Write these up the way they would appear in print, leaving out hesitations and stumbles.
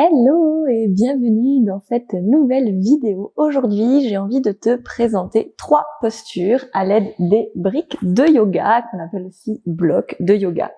Hello et bienvenue dans cette nouvelle vidéo. Aujourd'hui, j'ai envie de te présenter 3 postures à l'aide des briques de yoga, qu'on appelle aussi blocs de yoga.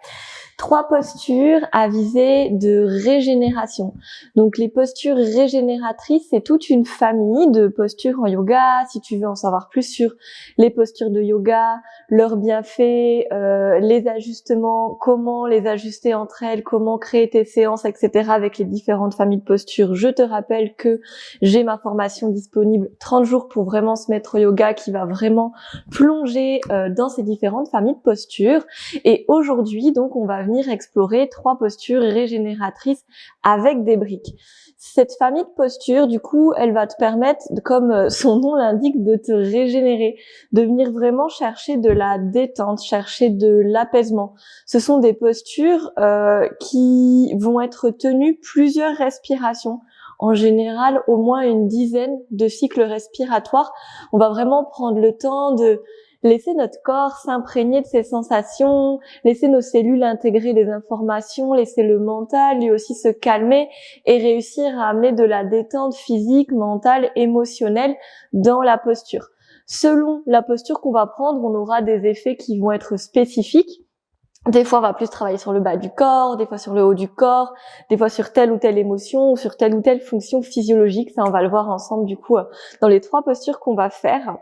3 postures à visée de régénération. Donc les postures régénératrices, c'est toute une famille de postures en yoga. Si tu veux en savoir plus sur les postures de yoga, leurs bienfaits, les ajustements, comment les ajuster entre elles, comment créer tes séances, etc. avec les différentes familles de postures, je te rappelle que j'ai ma formation disponible 30 jours pour vraiment se mettre au yoga qui va vraiment plonger dans ces différentes familles de postures. Et aujourd'hui, donc, on va venir explorer 3 postures régénératrices avec des briques. Cette famille de postures, du coup, elle va te permettre, comme son nom l'indique, de te régénérer, de venir vraiment chercher de la détente, chercher de l'apaisement. Ce sont des postures qui vont être tenues plusieurs respirations. En général, au moins une dizaine de cycles respiratoires. On va vraiment prendre le temps de laisser notre corps s'imprégner de ses sensations, laisser nos cellules intégrer les informations, laisser le mental lui aussi se calmer et réussir à amener de la détente physique, mentale, émotionnelle dans la posture. Selon la posture qu'on va prendre, on aura des effets qui vont être spécifiques. Des fois, on va plus travailler sur le bas du corps, des fois sur le haut du corps, des fois sur telle ou telle émotion ou sur telle ou telle fonction physiologique. Ça, on va le voir ensemble, du coup, dans les 3 postures qu'on va faire.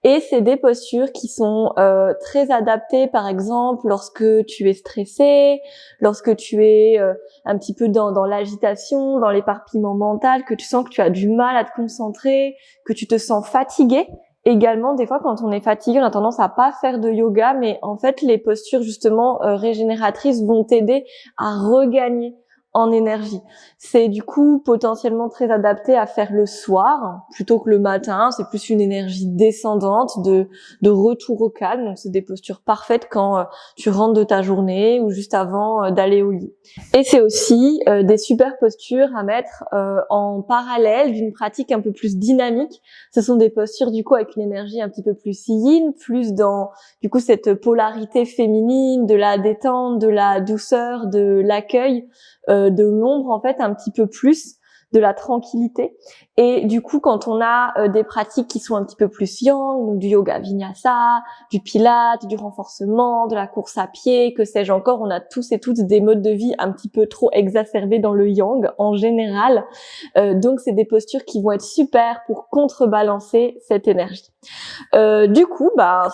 Et c'est des postures qui sont très adaptées, par exemple, lorsque tu es stressé, lorsque tu es un petit peu dans l'agitation, dans l'éparpillement mental, que tu sens que tu as du mal à te concentrer, que tu te sens fatigué. Également, des fois, quand on est fatigué, on a tendance à pas faire de yoga, mais en fait, les postures, justement, régénératrices vont t'aider à regagner en énergie. C'est du coup potentiellement très adapté à faire le soir plutôt que le matin. C'est plus une énergie descendante de retour au calme. Donc, c'est des postures parfaites quand tu rentres de ta journée ou juste avant d'aller au lit. Et c'est aussi des super postures à mettre en parallèle d'une pratique un peu plus dynamique. Ce sont des postures du coup avec une énergie un petit peu plus yin, plus dans du coup cette polarité féminine, de la détente, de la douceur, de l'accueil, de l'ombre en fait un petit peu plus, de la tranquillité. Et du coup quand on a des pratiques qui sont un petit peu plus yang, donc du yoga vinyasa, du pilate, du renforcement, de la course à pied, que sais-je encore, on a tous et toutes des modes de vie un petit peu trop exacerbés dans le yang en général. Donc c'est des postures qui vont être super pour contrebalancer cette énergie. Du coup,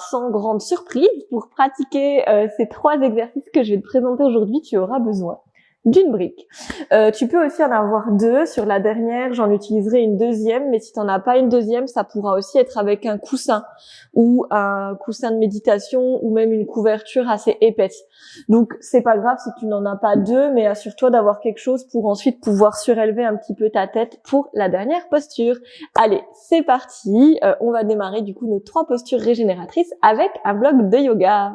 sans grande surprise, pour pratiquer ces 3 exercices que je vais te présenter aujourd'hui, tu auras besoin d'une brique. Tu peux aussi en avoir 2. Sur la dernière, j'en utiliserai une deuxième, mais si tu n'en as pas une deuxième, ça pourra aussi être avec un coussin ou un coussin de méditation ou même une couverture assez épaisse. Donc, c'est pas grave si tu n'en as pas 2, mais assure-toi d'avoir quelque chose pour ensuite pouvoir surélever un petit peu ta tête pour la dernière posture. Allez, c'est parti. On va démarrer du coup nos 3 postures régénératrices avec un bloc de yoga.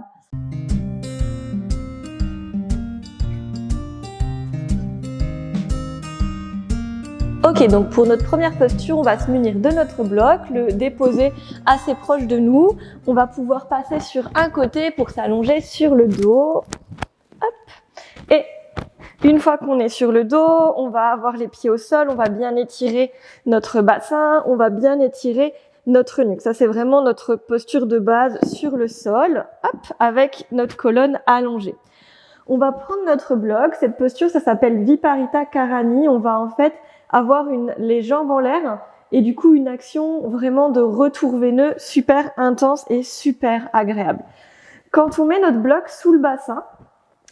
Ok, donc pour notre première posture, on va se munir de notre bloc, le déposer assez proche de nous. On va pouvoir passer sur un côté pour s'allonger sur le dos. Hop. Et une fois qu'on est sur le dos, on va avoir les pieds au sol, on va bien étirer notre bassin, on va bien étirer notre nuque. Ça, c'est vraiment notre posture de base sur le sol, hop, avec notre colonne allongée. On va prendre notre bloc. Cette posture, ça s'appelle Viparita Karani. On va en fait avoir les jambes en l'air et du coup une action vraiment de retour veineux super intense et super agréable. Quand on met notre bloc sous le bassin,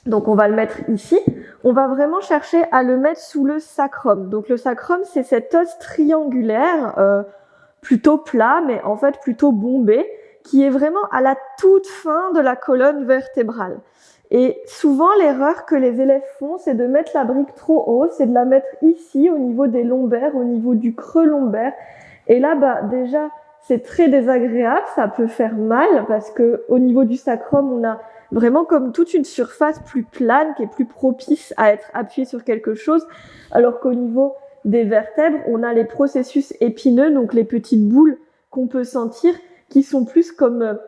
donc on va le mettre ici, on va vraiment chercher à le mettre sous le sacrum. Donc le sacrum, c'est cet os triangulaire, plutôt plat, mais en fait plutôt bombé, qui est vraiment à la toute fin de la colonne vertébrale. Et souvent, l'erreur que les élèves font, c'est de mettre la brique trop haut, c'est de la mettre ici, au niveau des lombaires, au niveau du creux lombaire. Et là, déjà, c'est très désagréable, ça peut faire mal, parce que au niveau du sacrum, on a vraiment comme toute une surface plus plane, qui est plus propice à être appuyée sur quelque chose, alors qu'au niveau des vertèbres, on a les processus épineux, donc les petites boules qu'on peut sentir, qui sont plus comme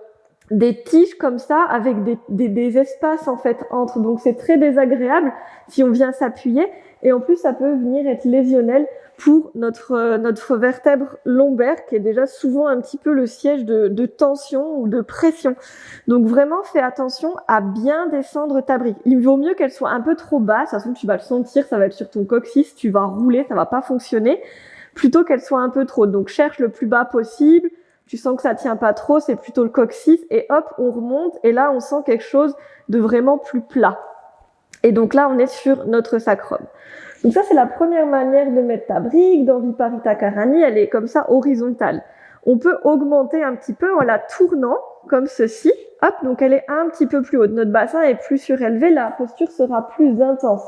des tiges comme ça avec des espaces en fait entre, donc c'est très désagréable si on vient s'appuyer Et en plus, ça peut venir être lésionnel pour notre vertèbre lombaire, qui est déjà souvent un petit peu le siège de tension ou de pression. Donc vraiment, fais attention à bien descendre ta brique. Il vaut mieux qu'elle soit un peu trop basse, de toute façon tu vas le sentir, ça va être sur ton coccyx, tu vas rouler, ça va pas fonctionner, plutôt qu'elle soit un peu trop. Donc cherche le plus bas possible, tu sens que ça tient pas trop, c'est plutôt le coccyx, et hop, on remonte, et là on sent quelque chose de vraiment plus plat. Et donc là, on est sur notre sacrum. Donc ça, c'est la première manière de mettre ta brique. Dans Viparita Karani, elle est comme ça, horizontale. On peut augmenter un petit peu en la tournant, comme ceci. Hop, donc elle est un petit peu plus haute. Notre bassin est plus surélevé, la posture sera plus intense.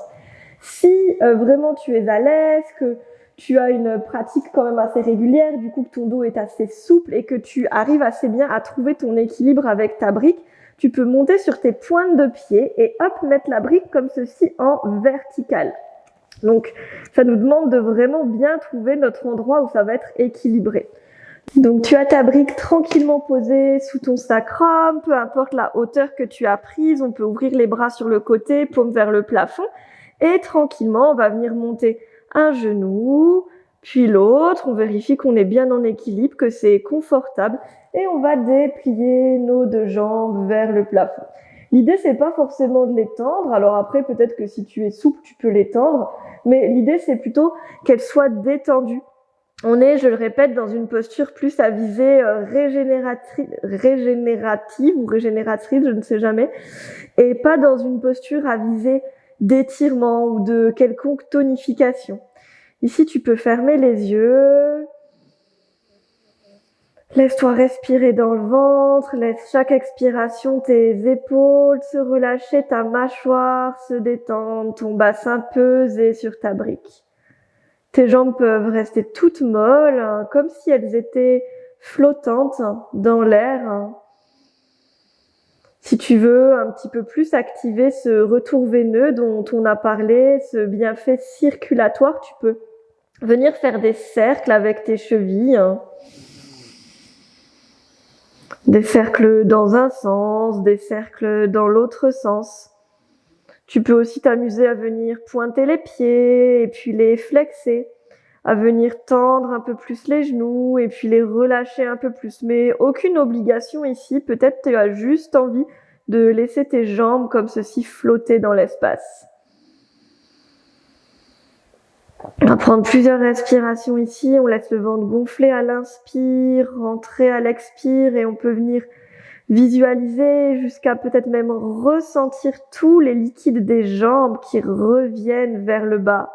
Si vraiment tu es à l'aise, que tu as une pratique quand même assez régulière, du coup que ton dos est assez souple et que tu arrives assez bien à trouver ton équilibre avec ta brique, tu peux monter sur tes pointes de pied et hop, mettre la brique comme ceci en vertical. Donc, ça nous demande de vraiment bien trouver notre endroit où ça va être équilibré. Donc, tu as ta brique tranquillement posée sous ton sacrum, peu importe la hauteur que tu as prise, on peut ouvrir les bras sur le côté, paume vers le plafond, et tranquillement, on va venir monter un genou, puis l'autre, on vérifie qu'on est bien en équilibre, que c'est confortable, et on va déplier nos deux jambes vers le plafond. L'idée, c'est pas forcément de les tendre. Alors après, peut-être que si tu es souple, tu peux les tendre. Mais l'idée, c'est plutôt qu'elles soient détendues. On est, je le répète, dans une posture plus à visée régénérative ou régénératrice, je ne sais jamais. Et pas dans une posture à visée d'étirement ou de quelconque tonification. Ici, tu peux fermer les yeux. Laisse-toi respirer dans le ventre, laisse chaque expiration tes épaules se relâcher, ta mâchoire se détendre, ton bassin peser sur ta brique. Tes jambes peuvent rester toutes molles, hein, comme si elles étaient flottantes dans l'air. Si tu veux un petit peu plus activer ce retour veineux dont on a parlé, ce bienfait circulatoire, tu peux venir faire des cercles avec tes chevilles. Des cercles dans un sens, des cercles dans l'autre sens. Tu peux aussi t'amuser à venir pointer les pieds et puis les flexer, à venir tendre un peu plus les genoux et puis les relâcher un peu plus. Mais aucune obligation ici, peut-être tu as juste envie de laisser tes jambes comme ceci flotter dans l'espace. On va prendre plusieurs respirations ici, on laisse le ventre gonfler à l'inspire, rentrer à l'expire et on peut venir visualiser jusqu'à peut-être même ressentir tous les liquides des jambes qui reviennent vers le bas.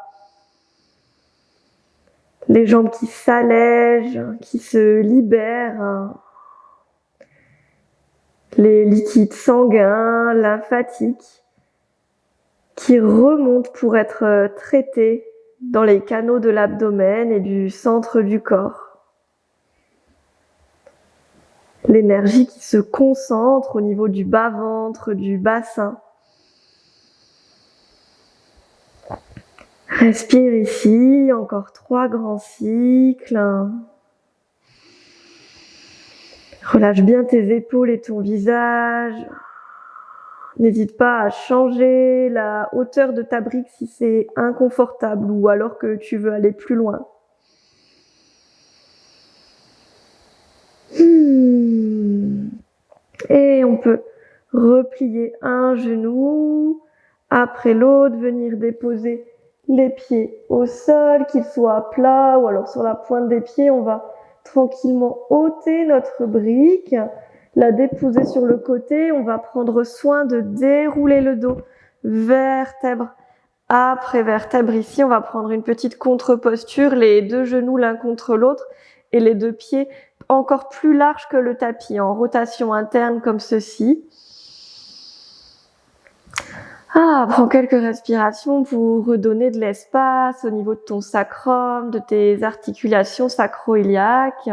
Les jambes qui s'allègent, qui se libèrent. Les liquides sanguins, lymphatiques qui remontent pour être traités dans les canaux de l'abdomen et du centre du corps. L'énergie qui se concentre au niveau du bas-ventre, du bassin. Respire ici, encore 3 grands cycles. Relâche bien tes épaules et ton visage. N'hésite pas à changer la hauteur de ta brique si c'est inconfortable ou alors que tu veux aller plus loin. Et on peut replier un genou après l'autre, venir déposer les pieds au sol, qu'ils soient plats ou alors sur la pointe des pieds. On va tranquillement ôter notre brique, la déposer sur le côté. On va prendre soin de dérouler le dos, vertèbre après vertèbre. Ici, on va prendre une petite contre-posture, les deux genoux l'un contre l'autre et les deux pieds encore plus larges que le tapis, en rotation interne comme ceci. Prends quelques respirations pour redonner de l'espace au niveau de ton sacrum, de tes articulations sacro-iliaques.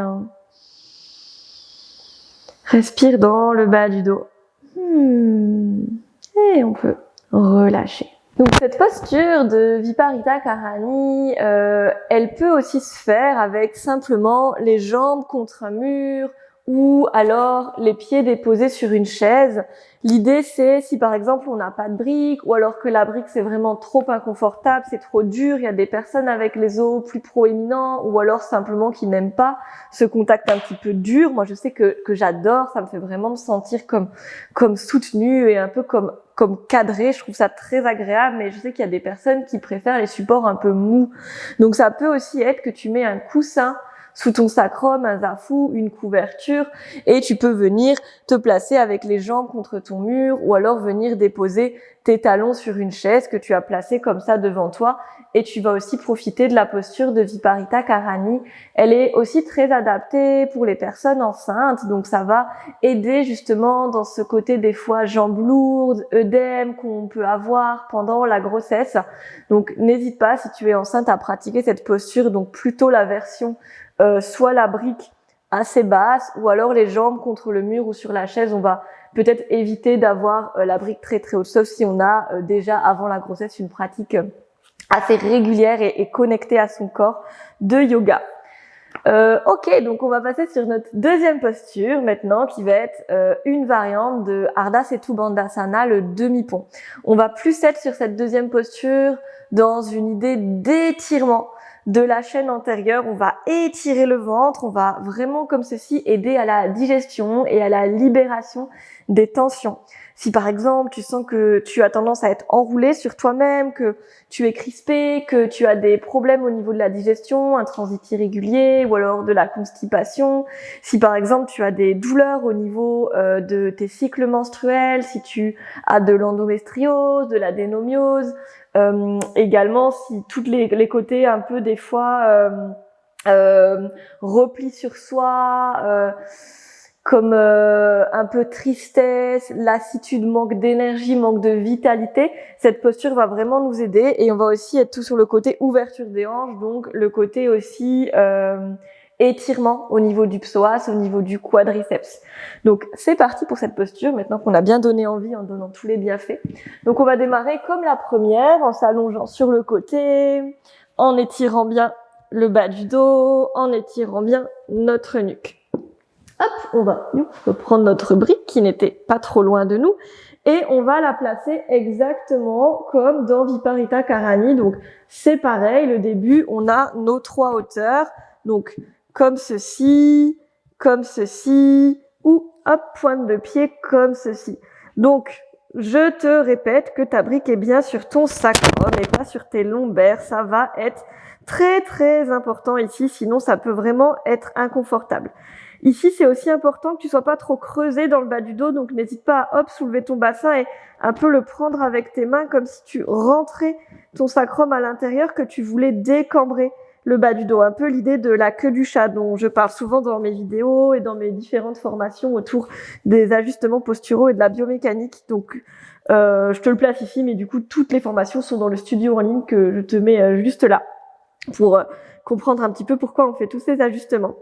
Respire dans le bas du dos. Et on peut relâcher. Donc cette posture de Viparita Karani, elle peut aussi se faire avec simplement les jambes contre un mur ou alors les pieds déposés sur une chaise. L'idée, c'est si par exemple on n'a pas de brique, ou alors que la brique c'est vraiment trop inconfortable, c'est trop dur, il y a des personnes avec les os plus proéminents, ou alors simplement qui n'aiment pas ce contact un petit peu dur. Moi je sais que j'adore, ça me fait vraiment me sentir comme soutenue et un peu comme cadré, je trouve ça très agréable, mais je sais qu'il y a des personnes qui préfèrent les supports un peu mous. Donc ça peut aussi être que tu mets un coussin sous ton sacrum, un zafou, une couverture, et tu peux venir te placer avec les jambes contre ton mur, ou alors venir déposer tes talons sur une chaise que tu as placée comme ça devant toi, et tu vas aussi profiter de la posture de Viparita Karani. Elle est aussi très adaptée pour les personnes enceintes, donc ça va aider justement dans ce côté des fois jambes lourdes, œdème qu'on peut avoir pendant la grossesse. Donc n'hésite pas, si tu es enceinte, à pratiquer cette posture, donc plutôt la version soit la brique assez basse, ou alors les jambes contre le mur ou sur la chaise. On va peut-être éviter d'avoir la brique très très haute, sauf si on a déjà avant la grossesse une pratique assez régulière et connectée à son corps de yoga. Ok, donc on va passer sur notre deuxième posture maintenant, qui va être une variante de Ardha Setu Bandhasana, le demi-pont. On va plus être sur cette deuxième posture dans une idée d'étirement de la chaîne antérieure. On va étirer le ventre, on va vraiment comme ceci aider à la digestion et à la libération des tensions. Si par exemple tu sens que tu as tendance à être enroulé sur toi-même, que tu es crispé, que tu as des problèmes au niveau de la digestion, un transit irrégulier ou alors de la constipation, si par exemple tu as des douleurs au niveau de tes cycles menstruels, si tu as de l'endométriose, de l'adénomiose, également si toutes les côtés un peu des fois repli sur soi, comme un peu tristesse, lassitude, manque d'énergie, manque de vitalité, cette posture va vraiment nous aider. Et on va aussi être tout sur le côté ouverture des hanches, donc le côté aussi étirement au niveau du psoas, au niveau du quadriceps. Donc c'est parti pour cette posture, maintenant qu'on a bien donné envie en donnant tous les bienfaits. Donc on va démarrer comme la première, en s'allongeant sur le côté, en étirant bien le bas du dos, en étirant bien notre nuque. Hop, on va prendre notre brique qui n'était pas trop loin de nous et on va la placer exactement comme dans Viparita Karani. Donc c'est pareil, le début, on a nos 3 hauteurs, donc comme ceci, ou hop, pointe de pied comme ceci. Donc je te répète que ta brique est bien sur ton sacrum et pas sur tes lombaires, ça va être très très important ici, sinon ça peut vraiment être inconfortable. Ici, c'est aussi important que tu sois pas trop creusé dans le bas du dos, donc n'hésite pas à soulever ton bassin et un peu le prendre avec tes mains comme si tu rentrais ton sacrum à l'intérieur, que tu voulais décambrer le bas du dos. Un peu l'idée de la queue du chat dont je parle souvent dans mes vidéos et dans mes différentes formations autour des ajustements posturaux et de la biomécanique. Donc, je te le place ici, mais du coup, toutes les formations sont dans le studio en ligne que je te mets juste là pour comprendre un petit peu pourquoi on fait tous ces ajustements.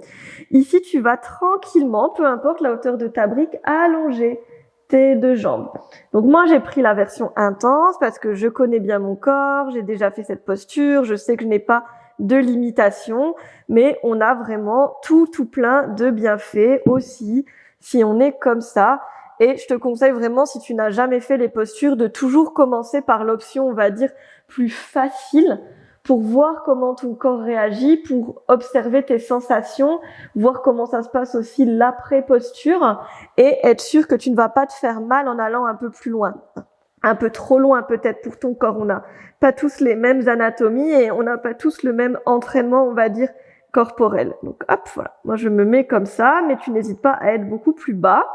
Ici, tu vas tranquillement, peu importe la hauteur de ta brique, allonger tes 2 jambes. Donc moi, j'ai pris la version intense parce que je connais bien mon corps, j'ai déjà fait cette posture, je sais que je n'ai pas de limitation, mais on a vraiment tout plein de bienfaits aussi si on est comme ça. Et je te conseille vraiment, si tu n'as jamais fait les postures, de toujours commencer par l'option, on va dire, plus facile, pour voir comment ton corps réagit, pour observer tes sensations, voir comment ça se passe aussi l'après-posture et être sûr que tu ne vas pas te faire mal en allant un peu plus loin. Un peu trop loin peut-être pour ton corps. On n'a pas tous les mêmes anatomies et on n'a pas tous le même entraînement, on va dire, corporel. Donc hop, voilà. Moi je me mets comme ça, mais tu n'hésites pas à être beaucoup plus bas.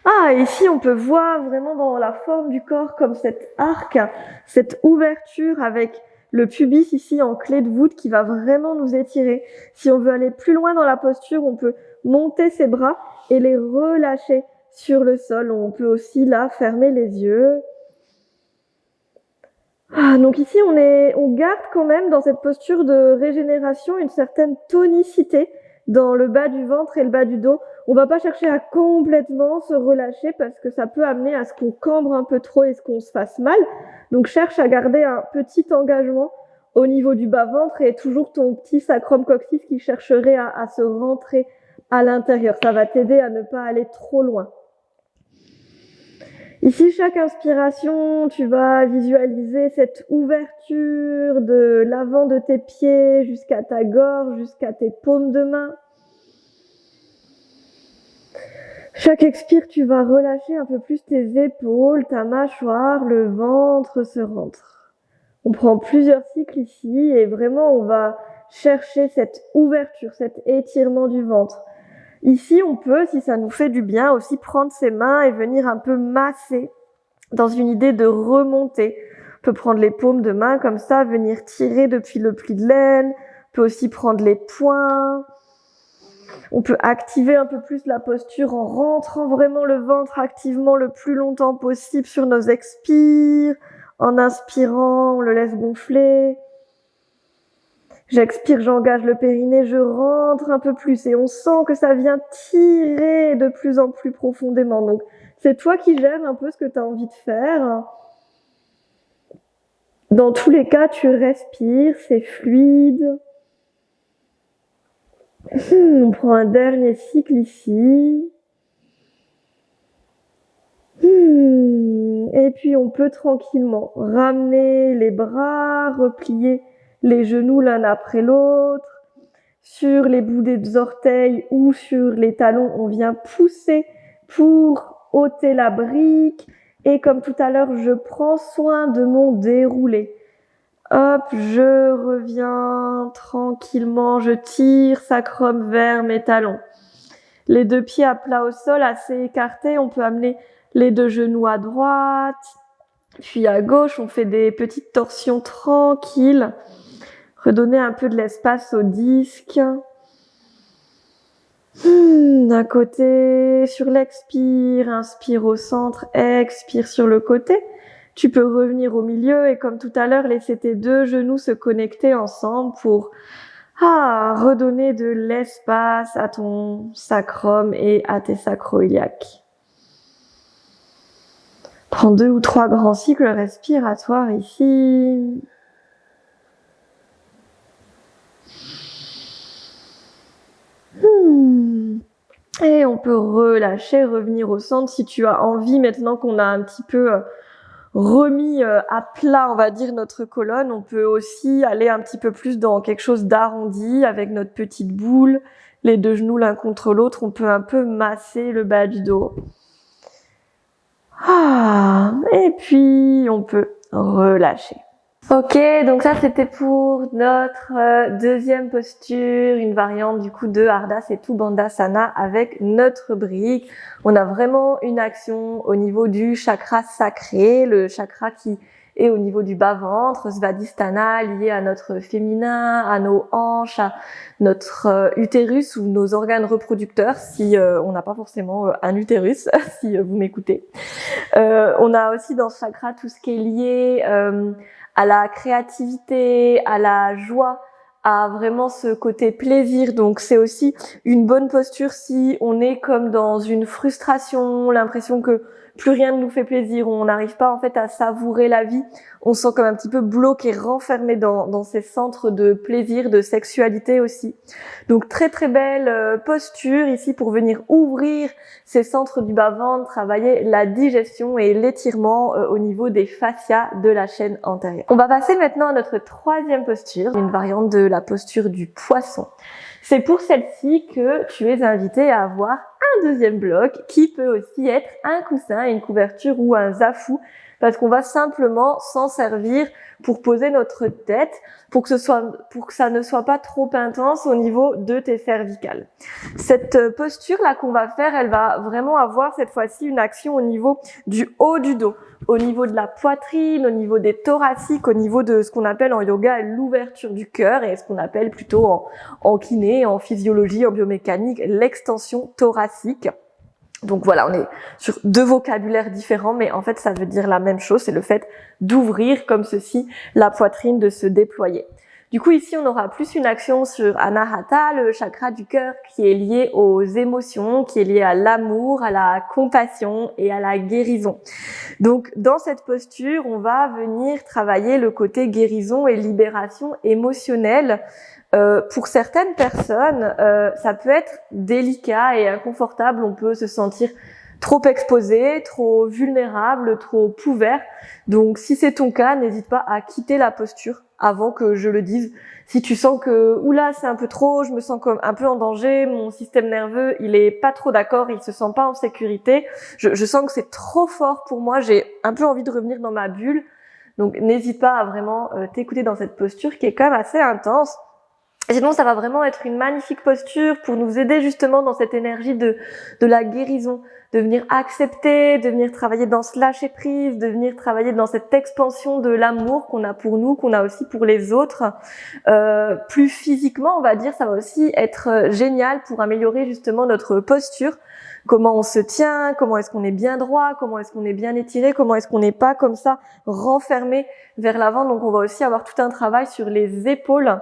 Ah, ici on peut voir vraiment dans la forme du corps comme cet arc, cette ouverture avec le pubis ici en clé de voûte qui va vraiment nous étirer. Si on veut aller plus loin dans la posture, on peut monter ses bras et les relâcher sur le sol. On peut aussi là fermer les yeux. Donc ici on garde quand même dans cette posture de régénération une certaine tonicité dans le bas du ventre et le bas du dos. On va pas chercher à complètement se relâcher parce que ça peut amener à ce qu'on cambre un peu trop et ce qu'on se fasse mal. Donc cherche à garder un petit engagement au niveau du bas-ventre et toujours ton petit sacrum coccyx qui chercherait à se rentrer à l'intérieur. Ça va t'aider à ne pas aller trop loin. Ici, chaque inspiration, tu vas visualiser cette ouverture de l'avant de tes pieds jusqu'à ta gorge, jusqu'à tes paumes de main. Chaque expire, tu vas relâcher un peu plus tes épaules, ta mâchoire, le ventre se rentre. On prend plusieurs cycles ici et vraiment on va chercher cette ouverture, cet étirement du ventre. Ici, on peut, si ça nous fait du bien, aussi prendre ses mains et venir un peu masser dans une idée de remonter. On peut prendre les paumes de main comme ça, venir tirer depuis le pli de laine. On peut aussi prendre les poings. On peut activer un peu plus la posture en rentrant vraiment le ventre activement le plus longtemps possible sur nos expires. En inspirant, on le laisse gonfler. J'expire, j'engage le périnée, je rentre un peu plus et on sent que ça vient tirer de plus en plus profondément. Donc, c'est toi qui gères un peu ce que tu as envie de faire. Dans tous les cas, tu respires, c'est fluide. On prend un dernier cycle ici. Et puis, on peut tranquillement ramener les bras, replier les genoux l'un après l'autre. Sur les bouts des orteils ou sur les talons, on vient pousser pour ôter la brique. Et comme tout à l'heure, je prends soin de mon déroulé. Hop, je reviens tranquillement, je tire sacrum vers mes talons. Les deux pieds à plat au sol, assez écartés. On peut amener les deux genoux à droite, puis à gauche. On fait des petites torsions tranquilles. Redonner un peu de l'espace au disque. D'un côté, sur l'expire, inspire au centre, expire sur le côté. Tu peux revenir au milieu et comme tout à l'heure, laisser tes deux genoux se connecter ensemble pour redonner de l'espace à ton sacrum et à tes sacro-iliaques. Prends 2 ou 3 grands cycles respiratoires ici. Et on peut relâcher, revenir au centre si tu as envie, maintenant qu'on a un petit peu remis à plat, on va dire, notre colonne. On peut aussi aller un petit peu plus dans quelque chose d'arrondi avec notre petite boule, les deux genoux l'un contre l'autre. On peut un peu masser le bas du dos. Et puis, on peut relâcher. Ok, donc ça c'était pour notre deuxième posture, une variante du coup de Ardha Setu Bandhasana avec notre brique. On a vraiment une action au niveau du chakra sacré, le chakra qui est au niveau du bas-ventre, Svadhisthana, lié à notre féminin, à nos hanches, à notre utérus ou nos organes reproducteurs, si on n'a pas forcément un utérus, si vous m'écoutez. On a aussi dans ce chakra tout ce qui est lié à la créativité, à la joie, à vraiment ce côté plaisir. Donc c'est aussi une bonne posture si on est comme dans une frustration, l'impression que plus rien ne nous fait plaisir, on n'arrive pas en fait à savourer la vie, on se sent comme un petit peu bloqué, renfermé dans ces centres de plaisir, de sexualité aussi. Donc très très belle posture ici pour venir ouvrir ces centres du bas-ventre, travailler la digestion et l'étirement au niveau des fascias de la chaîne antérieure. On va passer maintenant à notre troisième posture, une variante de la posture du poisson. C'est pour celle-ci que tu es invité à avoir un deuxième bloc qui peut aussi être un coussin, une couverture ou un zafou parce qu'on va simplement s'en servir pour poser notre tête pour que ça ne soit pas trop intense au niveau de tes cervicales. Cette posture là qu'on va faire, elle va vraiment avoir cette fois-ci une action au niveau du haut du dos, au niveau de la poitrine, au niveau des thoraciques, au niveau de ce qu'on appelle en yoga l'ouverture du cœur et ce qu'on appelle plutôt en kiné, en physiologie, en biomécanique, l'extension thoracique. Donc voilà, on est sur deux vocabulaires différents, mais en fait ça veut dire la même chose, c'est le fait d'ouvrir comme ceci la poitrine, de se déployer. Du coup, ici, on aura plus une action sur Anahata, le chakra du cœur qui est lié aux émotions, qui est lié à l'amour, à la compassion et à la guérison. Donc, dans cette posture, on va venir travailler le côté guérison et libération émotionnelle. Pour certaines personnes, ça peut être délicat et inconfortable. On peut se sentir trop exposé, trop vulnérable, trop ouvert. Donc, si c'est ton cas, n'hésite pas à quitter la posture avant que je le dise. Si tu sens que, oula, c'est un peu trop, je me sens comme un peu en danger, mon système nerveux, il est pas trop d'accord, il se sent pas en sécurité, je sens que c'est trop fort pour moi, j'ai un peu envie de revenir dans ma bulle. Donc, n'hésite pas à vraiment t'écouter dans cette posture qui est quand même assez intense. Et sinon, ça va vraiment être une magnifique posture pour nous aider justement dans cette énergie de la guérison, de venir accepter, de venir travailler dans ce lâcher prise, de venir travailler dans cette expansion de l'amour qu'on a pour nous, qu'on a aussi pour les autres. Plus physiquement, on va dire, ça va aussi être génial pour améliorer justement notre posture. Comment on se tient, comment est-ce qu'on est bien droit, comment est-ce qu'on est bien étiré, comment est-ce qu'on n'est pas comme ça renfermé vers l'avant. Donc, on va aussi avoir tout un travail sur les épaules.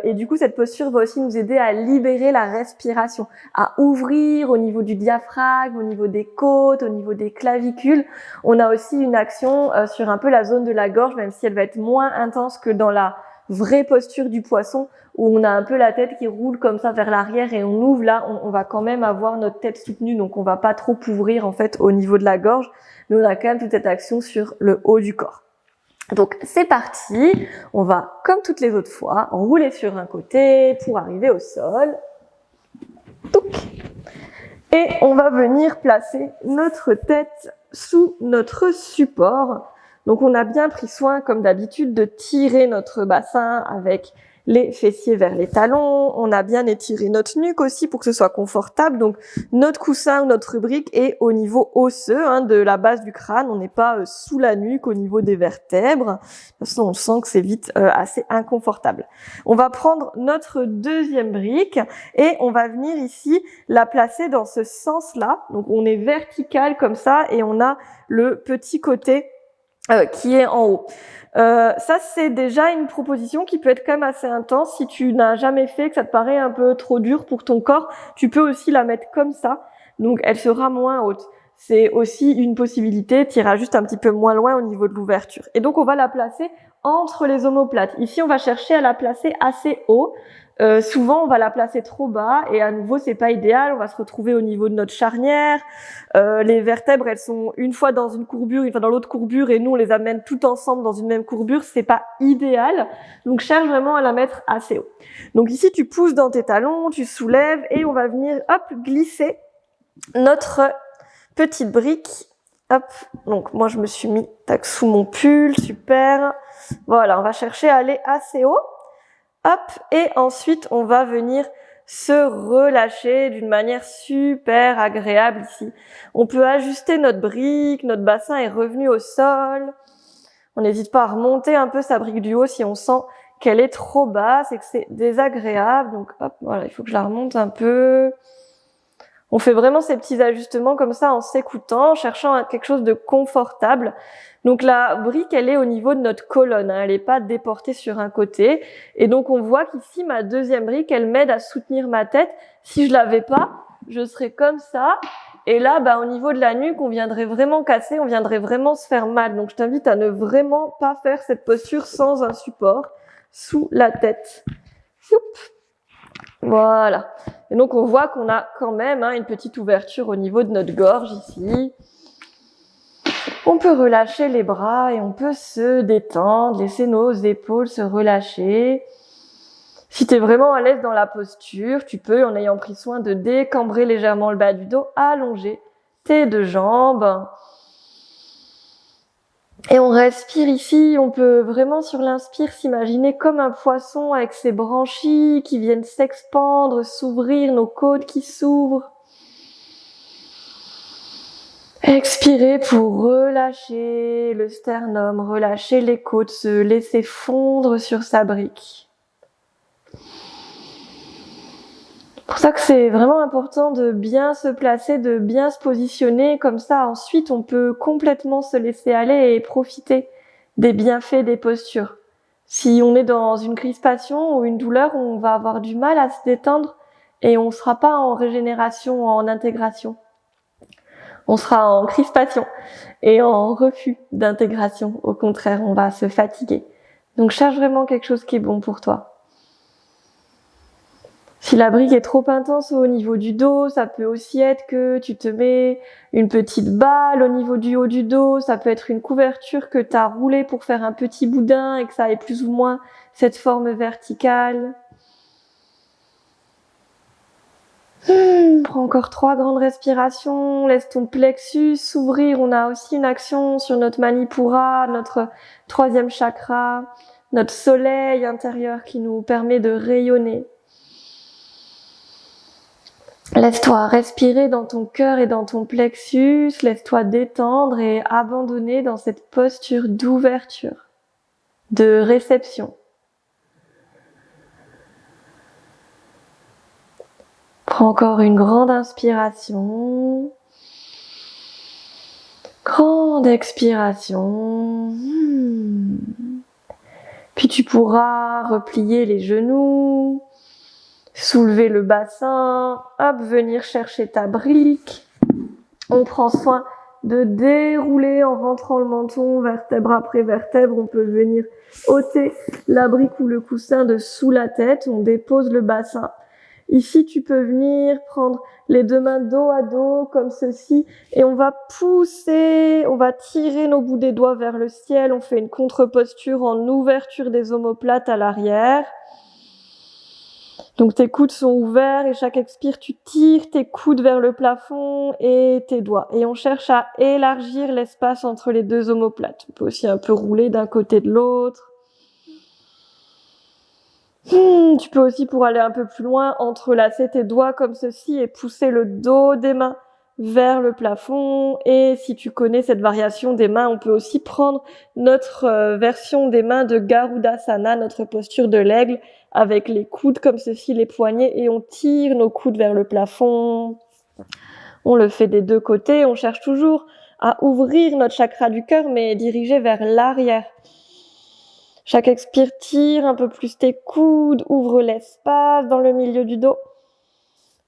Et du coup, cette posture va aussi nous aider à libérer la respiration, à ouvrir au niveau du diaphragme, au niveau des côtes, au niveau des clavicules. On a aussi une action sur un peu la zone de la gorge, même si elle va être moins intense que dans la vraie posture du poisson, où on a un peu la tête qui roule comme ça vers l'arrière et on ouvre. Là, on va quand même avoir notre tête soutenue, donc on va pas trop ouvrir en fait au niveau de la gorge, mais on a quand même toute cette action sur le haut du corps. Donc c'est parti, on va, comme toutes les autres fois, rouler sur un côté pour arriver au sol. Touc. Et on va venir placer notre tête sous notre support. Donc on a bien pris soin, comme d'habitude, de tirer notre bassin avec les fessiers vers les talons. On a bien étiré notre nuque aussi pour que ce soit confortable. Donc notre coussin ou notre rubrique est au niveau osseux, de la base du crâne. On n'est pas sous la nuque, au niveau des vertèbres. De toute façon, on sent que c'est vite assez inconfortable. On va prendre notre deuxième brique et on va venir ici la placer dans ce sens-là. Donc on est vertical comme ça et on a le petit côté qui est en haut. Ça, c'est déjà une proposition qui peut être quand même assez intense. Si tu n'as jamais fait, que ça te paraît un peu trop dur pour ton corps, tu peux aussi la mettre comme ça. Donc, elle sera moins haute. C'est aussi une possibilité. Tu iras juste un petit peu moins loin au niveau de l'ouverture. Et donc, on va la placer entre les omoplates. Ici, on va chercher à la placer assez haut. Souvent, on va la placer trop bas et à nouveau, c'est pas idéal. On va se retrouver au niveau de notre charnière. Les vertèbres, elles sont une fois dans une courbure, une fois dans l'autre courbure et nous, on les amène tout ensemble dans une même courbure. C'est pas idéal. Donc, cherche vraiment à la mettre assez haut. Donc ici, tu pousses dans tes talons, tu soulèves et on va venir, hop, glisser notre petite brique. Hop. Donc, moi, je me suis mis tac, sous mon pull. Super. Voilà, on va chercher à aller assez haut. Hop, et ensuite, on va venir se relâcher d'une manière super agréable ici. On peut ajuster notre brique, notre bassin est revenu au sol. On n'hésite pas à remonter un peu sa brique du haut si on sent qu'elle est trop basse et que c'est désagréable. Donc, hop, voilà, il faut que je la remonte un peu. On fait vraiment ces petits ajustements comme ça en s'écoutant, en cherchant quelque chose de confortable. Donc la brique, elle est au niveau de notre colonne, elle n'est pas déportée sur un côté. Et donc on voit qu'ici, ma deuxième brique, elle m'aide à soutenir ma tête. Si je l'avais pas, je serais comme ça. Et là, au niveau de la nuque, on viendrait vraiment casser, on viendrait vraiment se faire mal. Donc je t'invite à ne vraiment pas faire cette posture sans un support sous la tête. Youp. Voilà. Et donc on voit qu'on a quand même une petite ouverture au niveau de notre gorge ici. On peut relâcher les bras et on peut se détendre, laisser nos épaules se relâcher. Si tu es vraiment à l'aise dans la posture, tu peux, en ayant pris soin de décambrer légèrement le bas du dos, allonger tes deux jambes. Et on respire ici, on peut vraiment sur l'inspire s'imaginer comme un poisson avec ses branchies qui viennent s'expandre, s'ouvrir, nos côtes qui s'ouvrent. Expirer pour relâcher le sternum, relâcher les côtes, se laisser fondre sur sa brique. C'est pour ça que c'est vraiment important de bien se placer, de bien se positionner. Comme ça, ensuite, on peut complètement se laisser aller et profiter des bienfaits des postures. Si on est dans une crispation ou une douleur, on va avoir du mal à se détendre et on sera pas en régénération, en intégration. On sera en crispation et en refus d'intégration. Au contraire, on va se fatiguer. Donc cherche vraiment quelque chose qui est bon pour toi. Si la brique est trop intense au niveau du dos, ça peut aussi être que tu te mets une petite balle au niveau du haut du dos. Ça peut être une couverture que tu as roulée pour faire un petit boudin et que ça ait plus ou moins cette forme verticale. Prends encore 3 grandes respirations. Laisse ton plexus s'ouvrir. On a aussi une action sur notre Manipura, notre 3e chakra, notre soleil intérieur qui nous permet de rayonner. Laisse-toi respirer dans ton cœur et dans ton plexus, laisse-toi détendre et abandonner dans cette posture d'ouverture, de réception. Prends encore une grande inspiration, grande expiration. Puis tu pourras replier les genoux, soulever le bassin, hop, venir chercher ta brique. On prend soin de dérouler en rentrant le menton, vertèbre après vertèbre. On peut venir ôter la brique ou le coussin de sous la tête. On dépose le bassin. Ici, tu peux venir prendre les 2 mains dos à dos, comme ceci, et on va pousser, on va tirer nos bouts des doigts vers le ciel. On fait une contre-posture en ouverture des omoplates à l'arrière. Donc tes coudes sont ouverts et chaque expire, tu tires tes coudes vers le plafond et tes doigts. Et on cherche à élargir l'espace entre les 2 omoplates. On peut aussi un peu rouler d'un côté de l'autre. Tu peux aussi, pour aller un peu plus loin, entrelacer tes doigts comme ceci et pousser le dos des mains vers le plafond. Et si tu connais cette variation des mains, on peut aussi prendre notre version des mains de Garudasana, notre posture de l'aigle, avec les coudes comme ceci, les poignets, et on tire nos coudes vers le plafond. On le fait des 2 côtés. On cherche toujours à ouvrir notre chakra du cœur, mais dirigé vers l'arrière. Chaque expire, tire un peu plus tes coudes, ouvre l'espace dans le milieu du dos.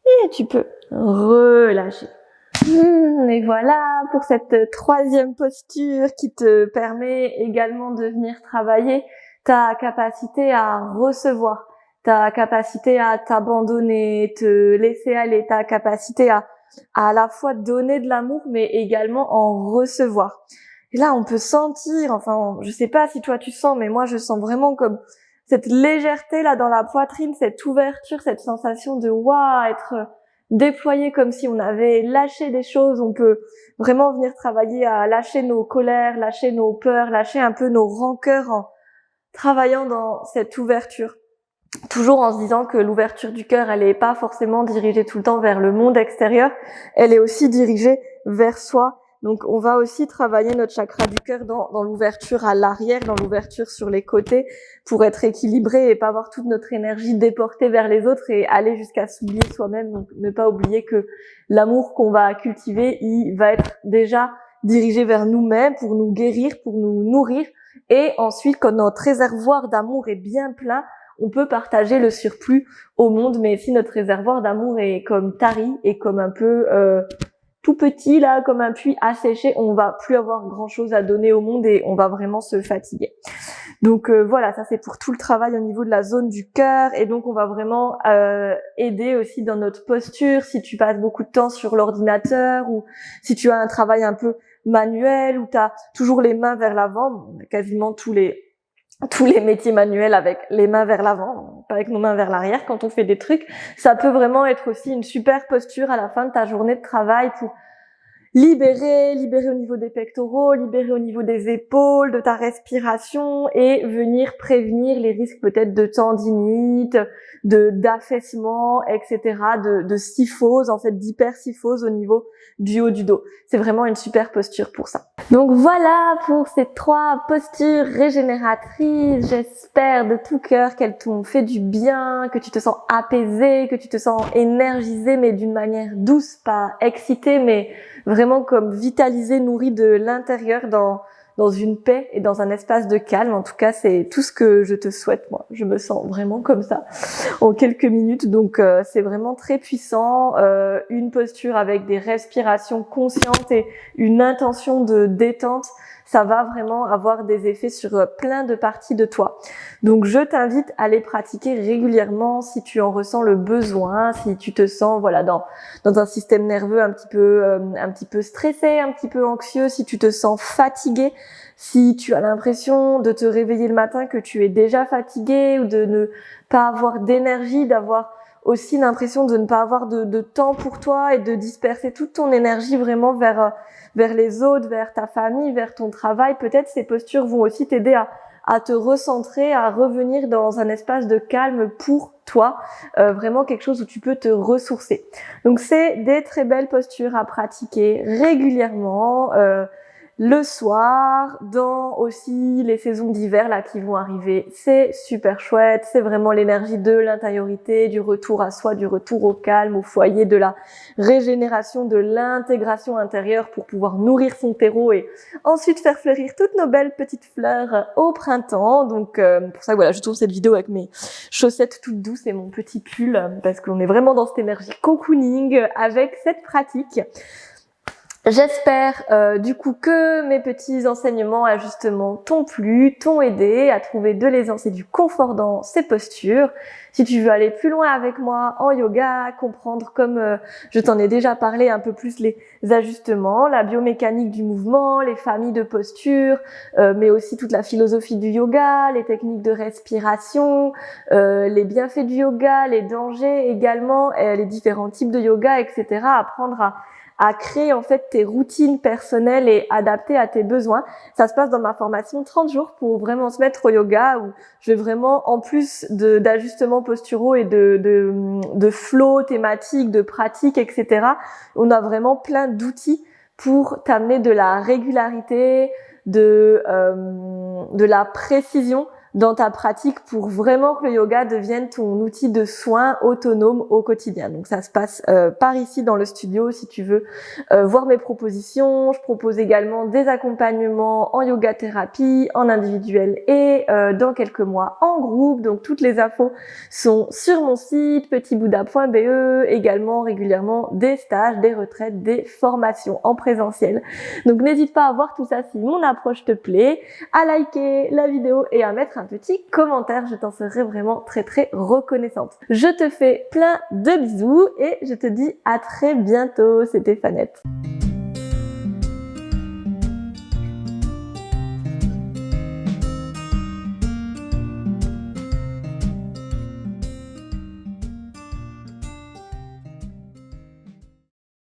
Et tu peux relâcher. Et voilà pour cette 3e posture qui te permet également de venir travailler ta capacité à recevoir, ta capacité à t'abandonner, te laisser aller, ta capacité à la fois donner de l'amour mais également en recevoir. Et là, on peut sentir, enfin, je sais pas si toi tu sens, mais moi je sens vraiment comme cette légèreté là dans la poitrine, cette ouverture, cette sensation de waouh, être déployé comme si on avait lâché des choses. On peut vraiment venir travailler à lâcher nos colères, lâcher nos peurs, lâcher un peu nos rancœurs en travaillant dans cette ouverture. Toujours en se disant que l'ouverture du cœur, elle est pas forcément dirigée tout le temps vers le monde extérieur, elle est aussi dirigée vers soi. Donc on va aussi travailler notre chakra du cœur dans l'ouverture à l'arrière, dans l'ouverture sur les côtés, pour être équilibré et pas avoir toute notre énergie déportée vers les autres et aller jusqu'à s'oublier soi-même. Donc ne pas oublier que l'amour qu'on va cultiver, il va être déjà dirigé vers nous-mêmes pour nous guérir, pour nous nourrir. Et ensuite, quand notre réservoir d'amour est bien plein, on peut partager le surplus au monde. Mais si notre réservoir d'amour est comme tari et comme un peu tout petit là, comme un puits asséché, on va plus avoir grand chose à donner au monde et on va vraiment se fatiguer. Donc voilà, ça c'est pour tout le travail au niveau de la zone du cœur. Et donc on va vraiment aider aussi dans notre posture. Si tu passes beaucoup de temps sur l'ordinateur ou si tu as un travail un peu manuel ou tu as toujours les mains vers l'avant, quasiment tous les métiers manuels avec les mains vers l'avant, pas avec nos mains vers l'arrière quand on fait des trucs, ça peut vraiment être aussi une super posture à la fin de ta journée de travail pour libérer au niveau des pectoraux, libérer au niveau des épaules, de ta respiration et venir prévenir les risques peut-être de tendinite, d'affaissement, etc., de syphose, en fait d'hypersyphose au niveau du haut du dos. C'est vraiment une super posture pour ça. Donc voilà pour ces 3 postures régénératrices. J'espère de tout cœur qu'elles t'ont fait du bien, que tu te sens apaisé, que tu te sens énergisé, mais d'une manière douce, pas excité, mais vraiment comme vitalisé, nourri de l'intérieur dans une paix et dans un espace de calme. En tout cas, c'est tout ce que je te souhaite, moi. Je me sens vraiment comme ça en quelques minutes. Donc, c'est vraiment très puissant. Une posture avec des respirations conscientes et une intention de détente, ça va vraiment avoir des effets sur plein de parties de toi. Donc, je t'invite à les pratiquer régulièrement si tu en ressens le besoin, si tu te sens, voilà, dans un système nerveux un petit peu stressé, un petit peu anxieux, si tu te sens fatigué, si tu as l'impression de te réveiller le matin que tu es déjà fatigué ou de ne pas avoir d'énergie, d'avoir aussi l'impression de ne pas avoir de temps pour toi et de disperser toute ton énergie vraiment vers les autres, vers ta famille, vers ton travail. Peut-être ces postures vont aussi t'aider à te recentrer, à revenir dans un espace de calme pour toi, vraiment quelque chose où tu peux te ressourcer. Donc c'est des très belles postures à pratiquer régulièrement, le soir, dans aussi les saisons d'hiver là qui vont arriver. C'est super chouette, c'est vraiment l'énergie de l'intériorité, du retour à soi, du retour au calme, au foyer, de la régénération, de l'intégration intérieure pour pouvoir nourrir son terreau et ensuite faire fleurir toutes nos belles petites fleurs au printemps. Donc pour ça voilà, je tourne cette vidéo avec mes chaussettes toutes douces et mon petit pull parce qu'on est vraiment dans cette énergie cocooning avec cette pratique. J'espère du coup que mes petits enseignements, ajustements t'ont plu, t'ont aidé à trouver de l'aisance et du confort dans ces postures. Si tu veux aller plus loin avec moi en yoga, comprendre comme je t'en ai déjà parlé un peu plus les ajustements, la biomécanique du mouvement, les familles de postures, mais aussi toute la philosophie du yoga, les techniques de respiration, les bienfaits du yoga, les dangers également, les différents types de yoga, etc. Apprendre à créer en fait tes routines personnelles et adaptées à tes besoins. Ça se passe dans ma formation 30 jours pour vraiment se mettre au yoga où je vais vraiment, en plus d'ajustements posturaux et de flow thématiques, de pratiques, etc. On a vraiment plein d'outils pour t'amener de la régularité, de la précision dans ta pratique pour vraiment que le yoga devienne ton outil de soin autonome au quotidien. Donc ça se passe par ici dans le studio si tu veux voir mes propositions. Je propose également des accompagnements en yoga thérapie, en individuel et dans quelques mois en groupe. Donc toutes les infos sont sur mon site petitbouddha.be, également régulièrement des stages, des retraites, des formations en présentiel. Donc n'hésite pas à voir tout ça si mon approche te plaît, à liker la vidéo et à mettre un petit commentaire, je t'en serai vraiment très très reconnaissante. Je te fais plein de bisous et je te dis à très bientôt, c'était Fanette.